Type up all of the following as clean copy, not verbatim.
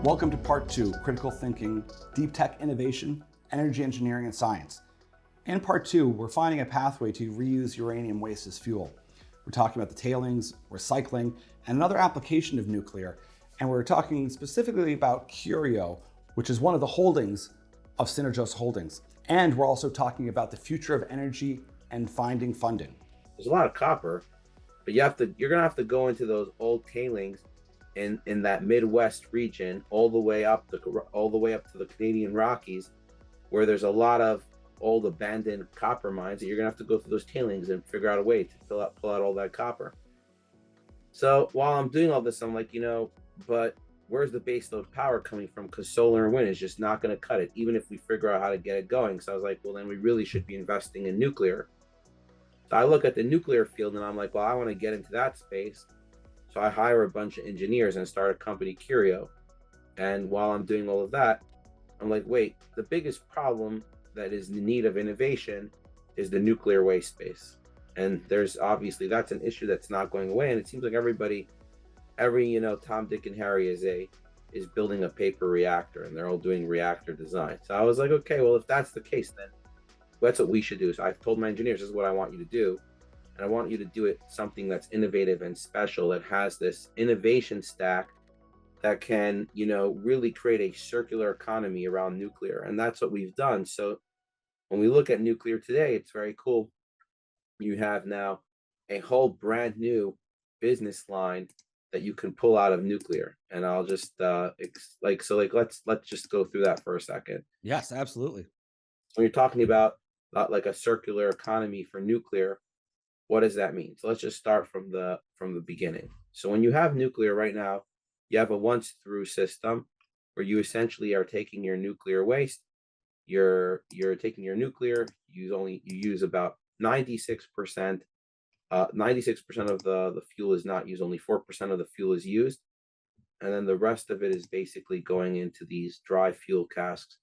Welcome to part 2, Critical Thinking, Deep Tech Innovation, Energy Engineering and Science. In part 2, we're finding a pathway to reuse uranium waste as fuel. We're talking about the tailings, recycling, and another application of nuclear. And we're talking specifically about Curio, which is one of the holdings of Synergos Holdings. And we're also talking about the future of energy and finding funding. There's a lot of copper, but you're gonna have to go into those old tailings in that Midwest region, all the way up to the Canadian Rockies, where there's a lot of old abandoned copper mines that you're gonna have to go through those tailings and figure out a way to pull out all that copper. So while I'm doing all this, I'm like, but where's the baseload power coming from? Because solar and wind is just not going to cut it, even if we figure out how to get it going. So I was like, well, then we really should be investing in nuclear. So I look at the nuclear field and I'm like, well, I want to get into that space. So I hire a bunch of engineers and start a company, Curio. And while I'm doing all of that, I'm like, wait, the biggest problem that is in need of innovation is the nuclear waste space. And there's obviously, that's an issue that's not going away. And it seems like every Tom, Dick, and Harry is building a paper reactor, and they're all doing reactor design. So I was like, okay, well, if that's the case, then that's what we should do. So I told my engineers, this is what I want you to do. And I want you to do it something that's innovative and special, that has this innovation stack that can, really create a circular economy around nuclear. And that's what we've done. So when we look at nuclear today, it's very cool. You have now a whole brand new business line that you can pull out of nuclear. And I'll just let's just go through that for a second. Yes, absolutely. When you're talking about like a circular economy for nuclear, what does that mean? So let's just start from the beginning. So when you have nuclear right now, you have a once through system where you essentially are taking your nuclear waste, you're taking your nuclear, you use about 96%. 96% of the fuel is not used, only 4% of the fuel is used. And then the rest of it is basically going into these dry fuel casks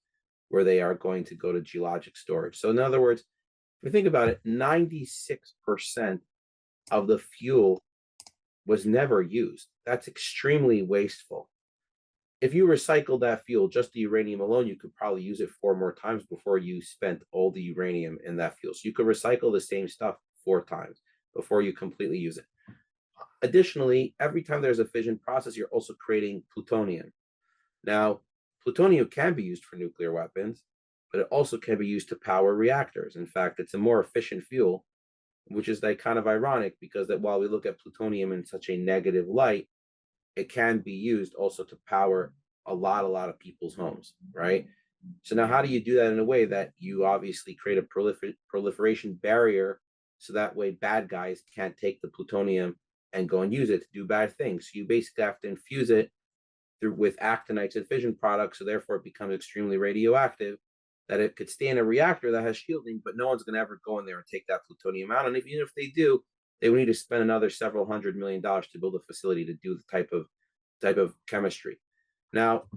where they are going to go to geologic storage. So in other words, if you think about it, 96% of the fuel was never used. That's extremely wasteful. If you recycle that fuel, just the uranium alone, you could probably use it 4 more times before you spent all the uranium in that fuel. So you could recycle the same stuff 4 times before you completely use it. Additionally, every time there's a fission process, you're also creating plutonium. Now, plutonium can be used for nuclear weapons, but it also can be used to power reactors. In fact, it's a more efficient fuel, which is like kind of ironic, because that while we look at plutonium in such a negative light, it can be used also to power a lot of people's homes, right? So now how do you do that in a way that you obviously create a proliferation barrier, so that way bad guys can't take the plutonium and go and use it to do bad things? So you basically have to infuse it with actinides and fission products, so therefore it becomes extremely radioactive, that it could stay in a reactor that has shielding, but no one's going to ever go in there and take that plutonium out. And even if they do, they would need to spend another several $100 million to build a facility to do the type of chemistry. Now,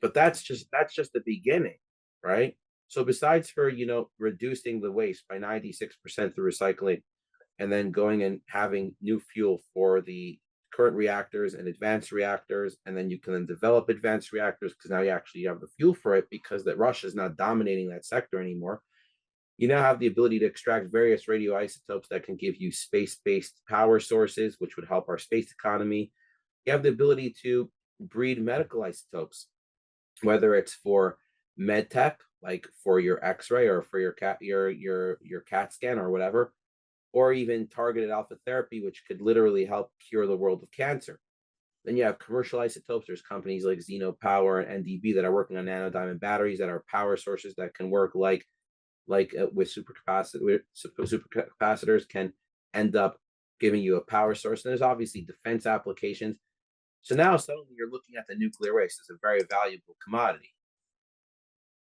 but that's just the beginning, right? So besides for reducing the waste by 96% through recycling, and then going and having new fuel for the current reactors and advanced reactors, and then you can then develop advanced reactors because now you actually have the fuel for it, because that Russia is not dominating that sector anymore. You now have the ability to extract various radioisotopes that can give you space-based power sources, which would help our space economy. You have the ability to breed medical isotopes, whether it's for med tech, like for your X-ray or for your CAT scan or whatever, or even targeted alpha therapy, which could literally help cure the world of cancer. Then you have commercial isotopes. There's companies like Xeno Power and NDB that are working on nanodiamond batteries that are power sources that can work with supercapacitors, can end up giving you a power source. And there's obviously defense applications. So now suddenly you're looking at the nuclear waste as a very valuable commodity.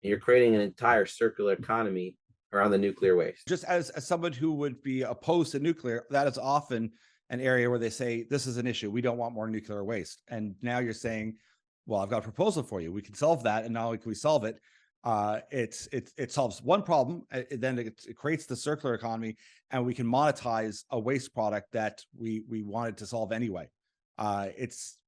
And you're creating an entire circular economy around the nuclear waste. Just as someone who would be opposed to nuclear, that is often an area where they say, this is an issue. We don't want more nuclear waste. And now you're saying, well, I've got a proposal for you. We can solve that. And not only can we solve it, it solves one problem. Then it creates the circular economy, and we can monetize a waste product that we wanted to solve anyway. It's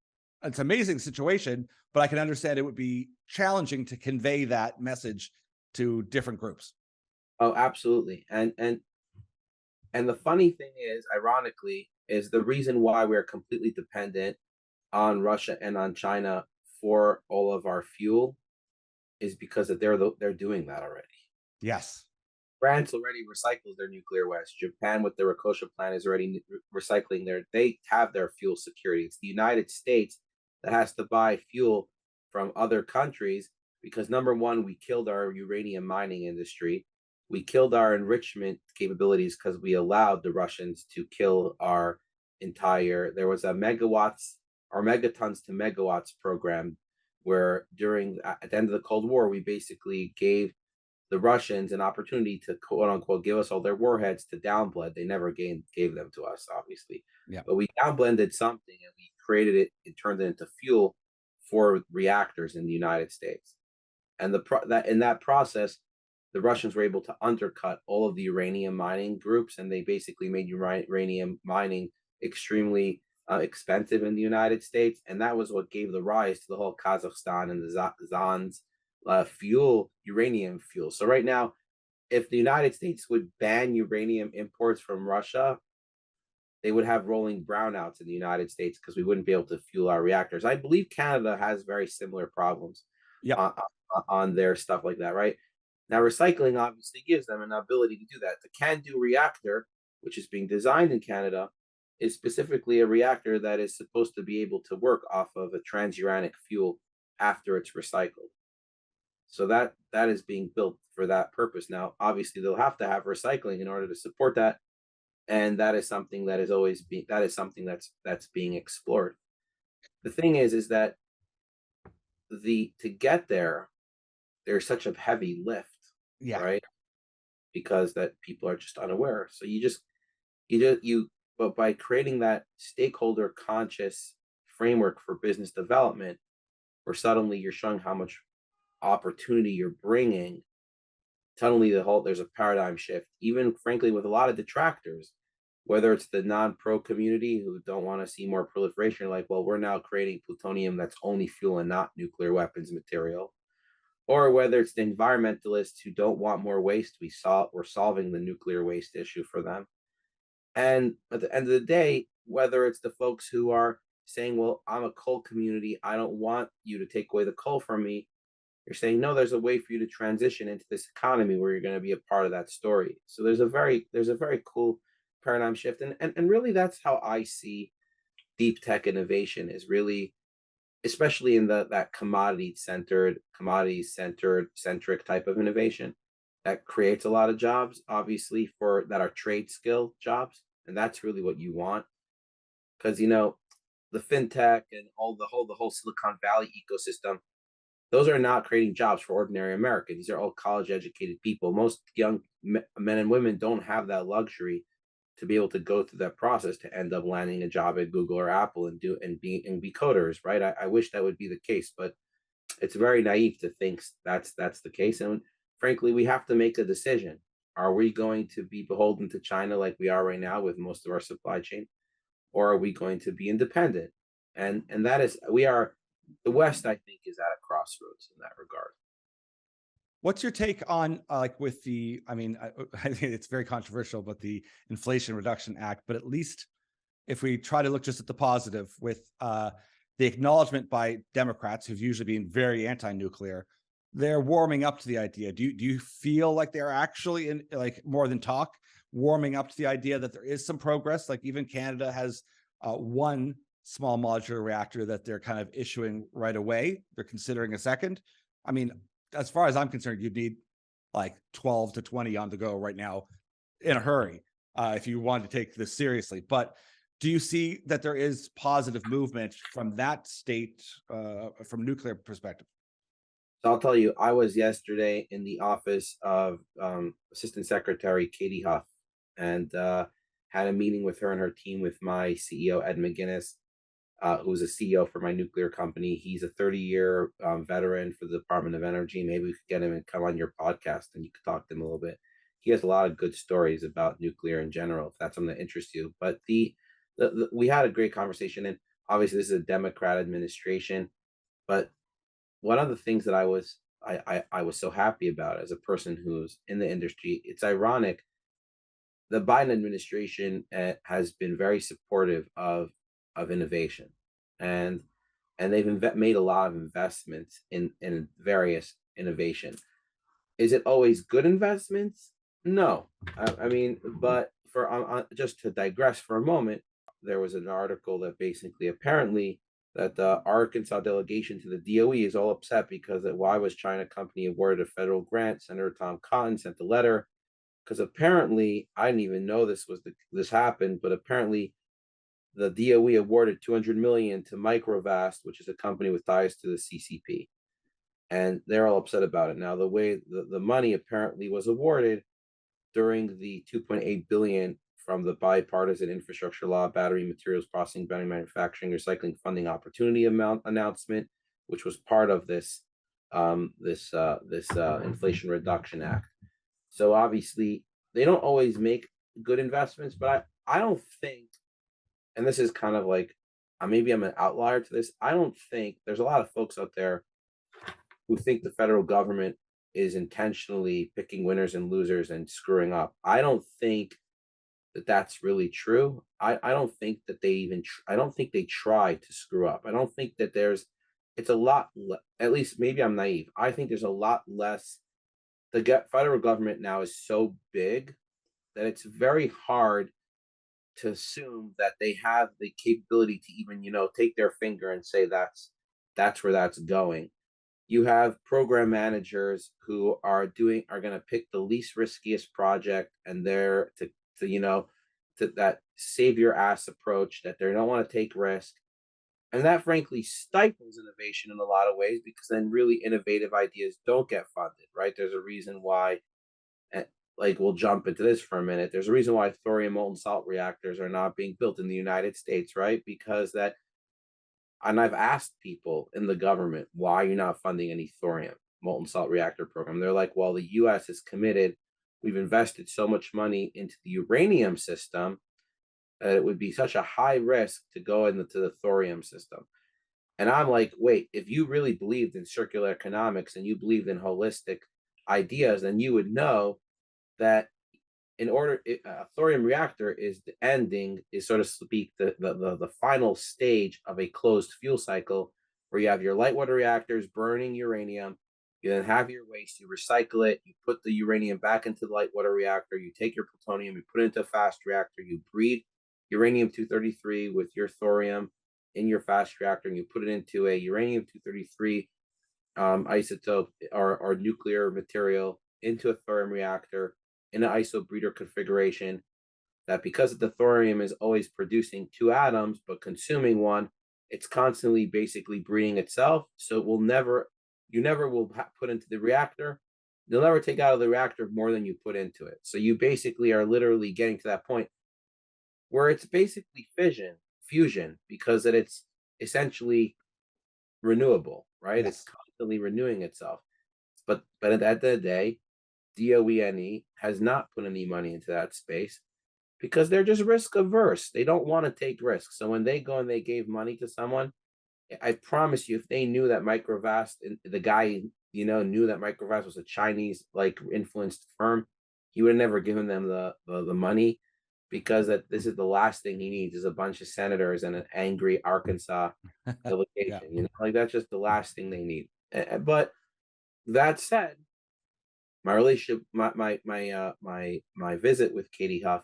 it's an amazing situation, but I can understand it would be challenging to convey that message to different groups. Oh, absolutely. And the funny thing is, ironically, is the reason why we're completely dependent on Russia and on China for all of our fuel is because that they're doing that already. Yes. France already recycles their nuclear waste. Japan with the Rakosha plant is already recycling they have their fuel security. It's the United States that has to buy fuel from other countries because number one, we killed our uranium mining industry. We killed our enrichment capabilities because we allowed the Russians to kill our there was a megawatts or megatons to megawatts program where at the end of the Cold War, we basically gave the Russians an opportunity to quote unquote give us all their warheads to downblend. They never gave them to us, obviously. Yeah. But we downblended something and we created it and turned it into fuel for reactors in the United States. And that in that process, the Russians were able to undercut all of the uranium mining groups, and they basically made uranium mining extremely expensive in the United States. And that was what gave the rise to the whole Kazakhstan and the Zan's uranium fuel. So right now, if the United States would ban uranium imports from Russia, they would have rolling brownouts in the United States because we wouldn't be able to fuel our reactors. I believe Canada has very similar problems Yep. on their stuff like that, right? Now, recycling obviously gives them an ability to do that. The CANDU reactor, which is being designed in Canada, is specifically a reactor that is supposed to be able to work off of a transuranic fuel after it's recycled. So that is being built for that purpose. Now, obviously, they'll have to have recycling in order to support that, and that is something that is something that's being explored. The thing is that to get there, there's such a heavy lift, Yeah. right? Because that people are just unaware. So but by creating that stakeholder conscious framework for business development, where suddenly you're showing how much opportunity you're bringing, suddenly there's a paradigm shift, even frankly with a lot of detractors, whether it's the non-pro community who don't want to see more proliferation, like, well, we're now creating plutonium that's only fuel and not nuclear weapons material, or whether it's the environmentalists who don't want more waste. We're solving the nuclear waste issue for them. And at the end of the day, whether it's the folks who are saying, well, I'm a coal community, I don't want you to take away the coal from me, you're saying, no, there's a way for you to transition into this economy where you're going to be a part of that story. So there's a very cool paradigm shift. And really that's how I see deep tech innovation is really, especially in that centric type of innovation that creates a lot of jobs, obviously, for that are trade skill jobs. And that's really what you want. Because the fintech and the whole Silicon Valley ecosystem, those are not creating jobs for ordinary Americans. These are all college educated people. Most young men and women don't have that luxury to be able to go through that process to end up landing a job at Google or Apple and be coders, right? I wish that would be the case, but it's very naive to think that's the case. And frankly, we have to make a decision. Are we going to be beholden to China like we are right now with most of our supply chain, or are we going to be independent? And that is the West, I think, is at a crossroads in that regard. What's your take on with the, I mean, I think it's very controversial, but the Inflation Reduction Act, but at least if we try to look just at the positive with the acknowledgement by Democrats who've usually been very anti-nuclear, they're warming up to the idea. Do you feel like they're actually in more than talk, warming up to the idea that there is some progress? Like even Canada has one small modular reactor that they're kind of issuing right away. They're considering a second. I mean, as far as I'm concerned, you'd need like 12 to 20 on the go right now in a hurry if you wanted to take this seriously. But do you see that there is positive movement from that state, from nuclear perspective? So I'll tell you, I was yesterday in the office of Assistant Secretary Katie Huff and had a meeting with her and her team with my CEO, Ed McGuinness, who's a CEO for my nuclear company. He's a 30-year veteran for the Department of Energy. Maybe we could get him and come on your podcast and you could talk to him a little bit. He has a lot of good stories about nuclear in general, if that's something that interests you. But we had a great conversation. And obviously this is a Democrat administration, but one of the things that I was so happy about as a person who's in the industry, it's ironic. The Biden administration has been very supportive of innovation, and they've made a lot of investments in various innovation. Is it always good investments? No. I mean, but for just to digress for a moment, there was an article that basically apparently that the Arkansas delegation to the DOE is all upset because that why was China company awarded a federal grant? Senator Tom Cotton sent a letter because apparently I didn't even know this happened, but apparently the DOE awarded 200 million to Microvast, which is a company with ties to the CCP, and they're all upset about it. Now, the way the money apparently was awarded during the 2.8 billion from the bipartisan infrastructure law, battery materials processing, battery manufacturing, recycling funding opportunity amount announcement, which was part of this Inflation Reduction Act. So obviously, they don't always make good investments, but I don't think, and this is kind of like maybe I'm an outlier to this. I don't think there's a lot of folks out there who think the federal government is intentionally picking winners and losers and screwing up. I don't think that that's really true. I don't think that they even I don't think they try to screw up. I don't think that it's a lot at least maybe I'm naive. I think there's a lot less. The federal government now is so big that it's very hard to assume that they have the capability to even take their finger and say that's where that's going. You have program managers who are going to pick the least riskiest project, and they're to that save your ass approach, that they don't want to take risk, and that frankly stifles innovation in a lot of ways, because then really innovative ideas don't get funded, right? There's a reason why, like, we'll jump into this for a minute. There's a reason why thorium molten salt reactors are not being built in the United States, right? Because that, and I've asked people in the government, why you're not funding any thorium molten salt reactor program. They're like, well, the US is committed. We've invested so much money into the uranium system that it would be such a high risk to go into the thorium system. And I'm like, wait, if you really believed in circular economics and you believed in holistic ideas, then you would know that a thorium reactor is the ending, is, so to speak, the final stage of a closed fuel cycle, where you have your light water reactors burning uranium. You then have your waste, you recycle it, you put the uranium back into the light water reactor, you take your plutonium, you put it into a fast reactor, you breed uranium 233 with your thorium in your fast reactor, and you put it into a uranium 233 isotope or nuclear material into a thorium reactor in an iso breeder configuration. That because the thorium is always producing two atoms but consuming one, it's constantly basically breeding itself. So it will never, you never will put into the reactor. You'll never take out of the reactor more than you put into it. So you basically are literally getting to that point where it's basically fusion, because it's essentially renewable, right? Yes. It's constantly renewing itself. But at the end of the day, DOE has not put any money into that space because they're just risk averse. They don't want to take risks. So when they go and they gave money to someone, I promise you, if they knew that Microvast, the guy, knew that Microvast was a Chinese influenced firm, he would have never given them the money, because this is the last thing he needs is a bunch of senators and an angry Arkansas delegation. Yeah. That's just the last thing they need. But that said, my relationship, my visit with Katie Huff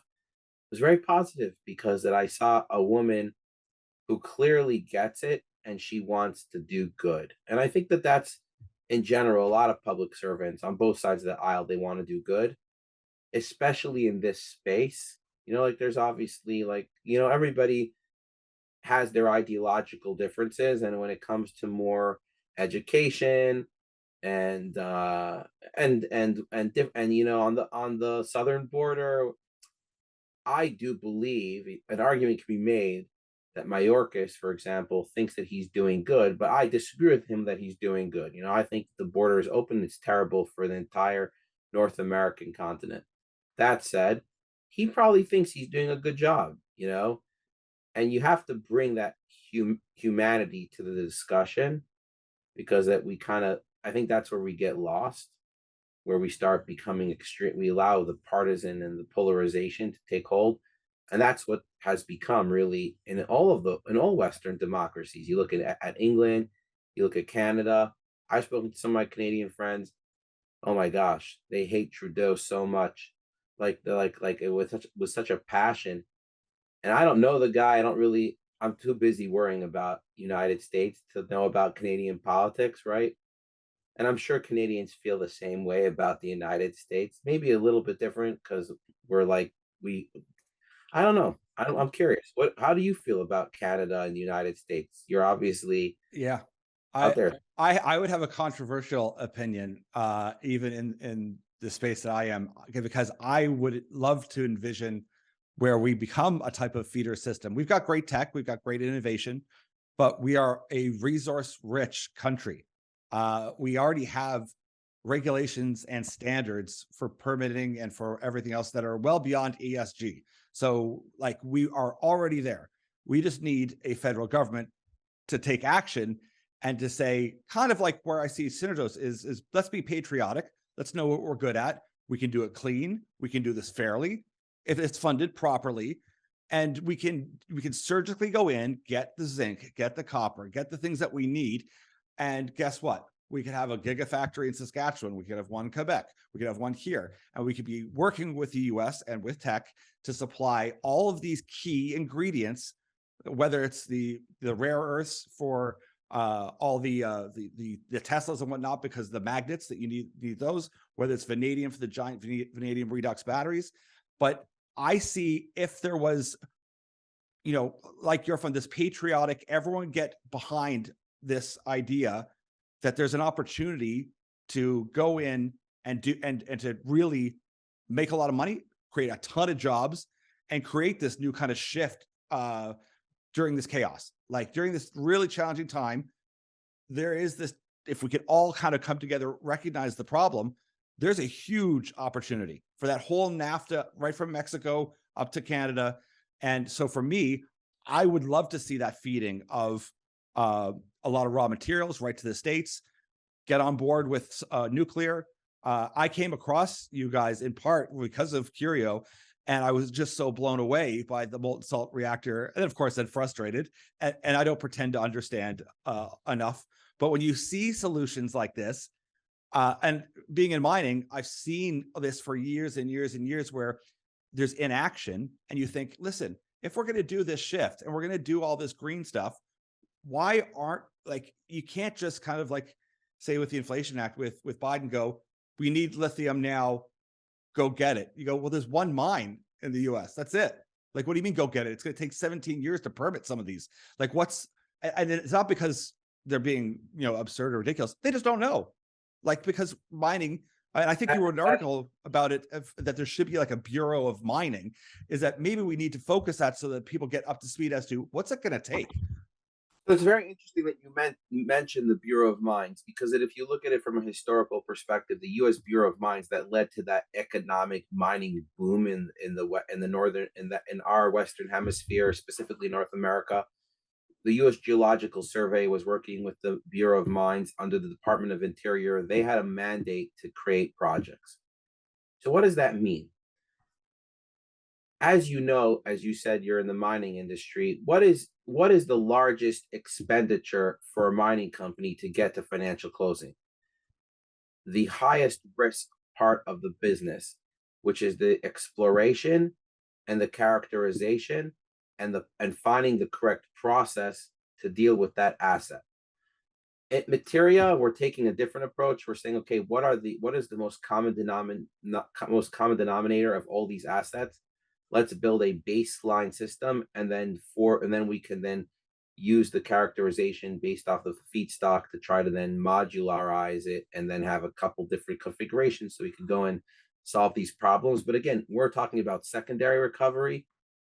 was very positive, because that I saw a woman who clearly gets it and she wants to do good. And I think that that's, in general, a lot of public servants on both sides of the aisle, they want to do good, especially in this space. There's obviously everybody has their ideological differences, and when it comes to more education and on the southern border, I do believe an argument can be made that Mayorkas, for example, thinks that he's doing good, but I disagree with him that he's doing good. I think the border is open. It's terrible for the entire North American continent. That said, he probably thinks he's doing a good job, and you have to bring that humanity to the discussion, because that we kind of, I think that's where we get lost, where we start becoming extreme. We allow the partisan and the polarization to take hold, and that's what has become really in all Western democracies. You look at England, you look at Canada. I've spoken to some of my Canadian friends. Oh my gosh, they hate Trudeau so much, like they're like it was such a passion. And I don't know the guy. I don't really. I'm too busy worrying about United States to know about Canadian politics, right? And I'm sure Canadians feel the same way about the United States, maybe a little bit different because we're like we. I don't know. I'm curious. How do you feel about Canada and the United States? You're obviously Yeah. out I there. I would have a controversial opinion, even in the space that I am, because I would love to envision where we become a type of feeder system. We've got great tech, we've got great innovation, but we are a resource-rich country. We already have regulations and standards for permitting and for everything else that are well beyond ESG. So, like, we are already there. We just need a federal government to take action and to say, kind of like where I see Synergos is let's be patriotic. Let's know what we're good at. We can do it clean. We can do this fairly if it's funded properly. And we can surgically go in, get the zinc, get the copper, get the things that we need. And guess what? We could have a gigafactory in Saskatchewan. We could have one in Quebec. We could have one here. And we could be working with the US and with tech to supply all of these key ingredients, whether it's the rare earths for all the Teslas and whatnot, because the magnets that you need those, whether it's vanadium for the giant vanadium redox batteries. But I see, if there was, like you're from this patriotic, everyone get behind this idea that there's an opportunity to go in and do and to really make a lot of money, create a ton of jobs, and create this new kind of shift during this chaos. Like, during this really challenging time, there is this, if we could all kind of come together, recognize the problem, there's a huge opportunity for that whole NAFTA, right from Mexico up to Canada. And so for me, I would love to see that feeding of a lot of raw materials right to the States, get on board with nuclear. I came across you guys in part because of Curio, and I was just so blown away by the molten salt reactor, and of course, then frustrated. And I don't pretend to understand enough. But when you see solutions like this, and being in mining, I've seen this for years and years and years, where there's inaction, and you think, listen, if we're going to do this shift and we're going to do all this green stuff, why aren't, like, you can't just kind of like say with the Inflation Act with Biden, go, we need lithium now, go get it. You go, well, there's one mine in the US. That's it. Like, what do you mean go get it? It's going to take 17 years to permit some of these. Like, and it's not because they're being, absurd or ridiculous. They just don't know. Like, because mining, and I think you wrote an article about it, that there should be like a bureau of mining, is that maybe we need to focus that so that people get up to speed as to what's it going to take. So it's very interesting that you mentioned the Bureau of Mines, because if you look at it from a historical perspective, the U.S. Bureau of Mines that led to that economic mining boom in our Western Hemisphere, specifically North America. The U.S. Geological Survey was working with the Bureau of Mines under the Department of Interior. They had a mandate to create projects. So what does that mean? As you know, as you said, you're in the mining industry. What is the largest expenditure for a mining company to get to financial closing? The highest risk part of the business, which is the exploration and the characterization and finding the correct process to deal with that asset. At Materia, we're taking a different approach. We're saying, okay, what is the most common denominator of all these assets? Let's build a baseline system, and then we can then use the characterization based off of the feedstock to try to then modularize it, and then have a couple different configurations so we can go and solve these problems. But again, we're talking about secondary recovery.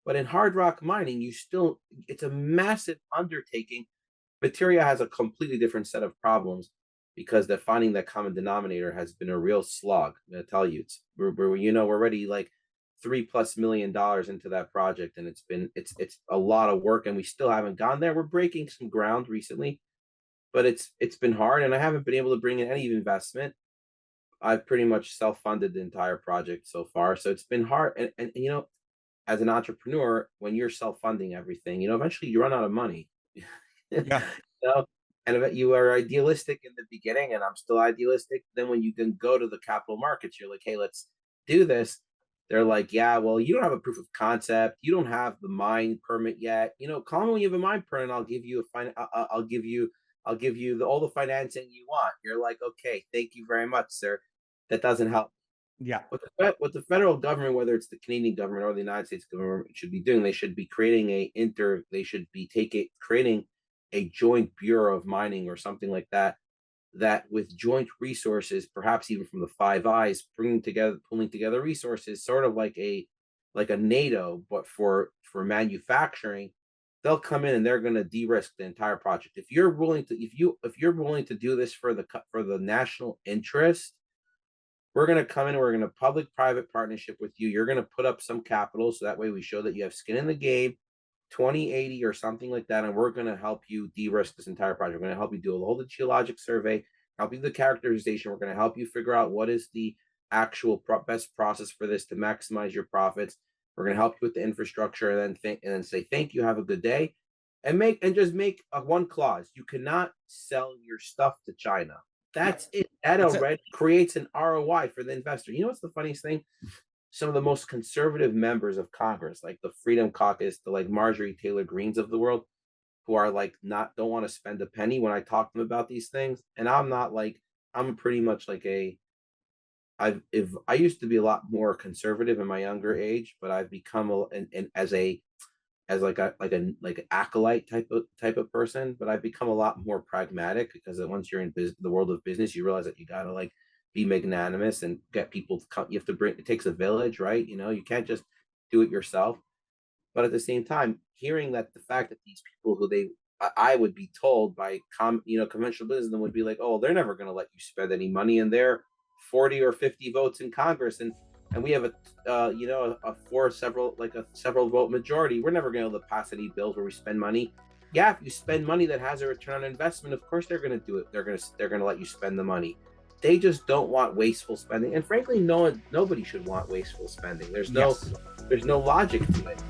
But in hard rock mining, it's a massive undertaking. Materia has a completely different set of problems, because finding that common denominator has been a real slog. I'm going to tell you, we're already like $3+ million into that project, and it's a lot of work, and we still haven't gone there. We're breaking some ground recently, but it's been hard, and I haven't been able to bring in any investment. I've pretty much self-funded the entire project so far, so it's been hard. And as an entrepreneur, when you're self-funding everything, eventually you run out of money. Yeah. And you are idealistic in the beginning, and I'm still idealistic. Then when you can go to the capital markets, you're like, hey, let's do this. They're like, yeah, well, you don't have a proof of concept. You don't have the mine permit yet. Call me when you have a mine permit. I'll give you I'll give you all the financing you want. You're like, okay, thank you very much, sir. That doesn't help. Yeah. What the federal government, whether it's the Canadian government or the United States government, should be doing, they should be creating creating a joint bureau of mining or something like that, that with joint resources, perhaps even from the Five Eyes, pulling together resources, sort of like a NATO, but for manufacturing. They'll come in and they're going to de-risk the entire project. If you're willing to do this for the national interest, we're going to come in, we're going to public-private partnership with you. You're going to put up some capital, so that way we show that you have skin in the game, 2080 or something like that, and we're going to help you de-risk this entire project. We're going to help you do all the geologic survey, help you do the characterization. We're going to help you figure out what is the actual best process for this to maximize your profits. We're going to help you with the infrastructure, and then say thank you, have a good day, and just make one clause: you cannot sell your stuff to China. That's it. That already creates an ROI for the investor. You know what's the funniest thing? Some of the most conservative members of Congress, like the Freedom Caucus, the like Marjorie Taylor Greens of the world, who are like don't want to spend a penny when I talk to them about these things. And I'm pretty much like I used to be a lot more conservative in my younger age, but I've become as an acolyte type of person, but I've become a lot more pragmatic, because once you're in the world of business, you realize that you gotta be magnanimous and get people to come. You have to it takes a village, right? You can't just do it yourself. But at the same time, hearing that the fact that these people I would be told by conventional businessmen would be like, oh, they're never going to let you spend any money, and they're 40 or 50 votes in Congress, and we have a several vote majority. We're never going to be able to pass any bills where we spend money. Yeah, if you spend money that has a return on investment, of course they're going to do it. They're going to let you spend the money. They just don't want wasteful spending, and frankly, nobody should want wasteful spending. There's no logic to it.